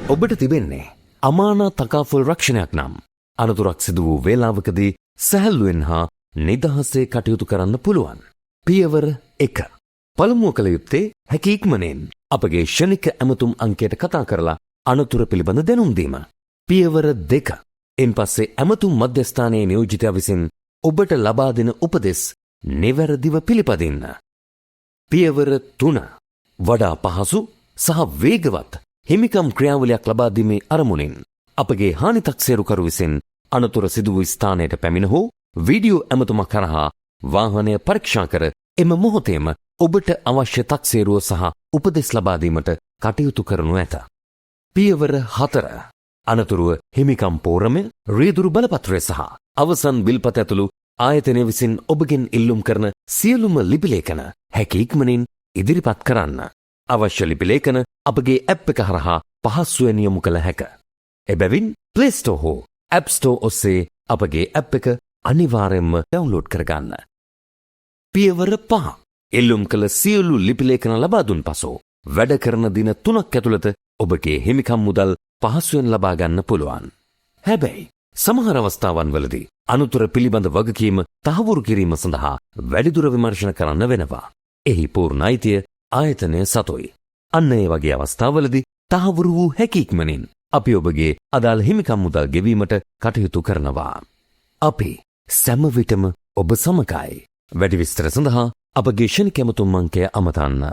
ඔබට තිබෙන්නේ අමානා තකාෆුල් රක්ෂණයක් නම් අනතුරක් සිදු වූ වේලාවකදී සැහැල්ලුවෙන් හා නිදහසේ කටයුතු කරන්න පුළුවන්. පියවර 1. පළමුව කළ යුත්තේ හැකි ඉක්මනින් අපගේ ක්ෂණික ඇමතුම් අංකයට කතා කරලා අනතුර පිළිබඳ දැනුම් දීම. පියවර 2. ඉන්පස්සේ ඇමතුම් මධ්‍යස්ථානයේ නියෝජිතයා විසින් ඔබට ලබා දෙන උපදෙස් නිවැරදිව පිළිපදින්න. පියවර 3. වඩා පහසු සහ වේගවත් හිමිකම් ක්‍රියාවලියක් ලබා දීමේ අරමුණින් අපගේ හානි තක්සේරුකරු විසින් අනතුර සිදු වූ ස්ථානයට පැමිණ හෝ වීඩියෝ ඇමතුමක් කරහා වාහනය පරීක්ෂා කර එම මොහොතේම ඔබට අවශ්‍ය තක්සේරුව සහ උපදෙස් ලබා දීමට කටයුතු කරනු ඇත. පියවර 4. අනතුරුව හිමිකම් පෝරමය, රියදුරු බලපත්‍රය සහ අවසන් බිල්පත ඇතුළු ආයතනය විසින් ඔබගෙන් ඉල්ලුම් කරන සියලුම ලිපිලේඛන හැකි ඉක්මනින් ඉදිරිපත් කරන්න. අවශ්‍ය ලිපිලේඛන අපගේ ඇප් එක හරහා පහසුවෙන් යොමු කළ හැක. එබැවින් Play Store හෝ App Store ඔස්සේ අපගේ ඇප් එක අනිවාර්යෙන්ම ඩවුන්ලෝඩ් කරගන්න. පියවර 5. ඉල්ලුම් කළ සියලු ලිපිලේඛන ලබා දුන් පසු වැඩ කරන දින 3ක් ඇතුළත ඔබගේ හිමිකම් මුදල් පහසුවෙන් ලබා ගන්න පුළුවන්. හැබැයි සමහර අවස්ථාවන් වලදී අනතුර පිළිබඳ වගකීම තහවුරු කිරීම සඳහා වැඩිදුර විමර්ශන කරන්න වෙනවා. එහි පූර්ණ අයිතිය ආයතනය සතුයි. අන්න ඒ වගේ අවස්ථාවලදී තහවුරු වූ හැකි ඉක්මනින් අපි ඔබගේ අදාළ හිමිකම් මුදල් ගෙවීමට කටයුතු කරනවා. අපි සෑම විටම ඔබ සමගයි. වැඩි විස්තර සඳහා අපගේ ක්ෂණික ඇමතුම් අංකය අමතන්න.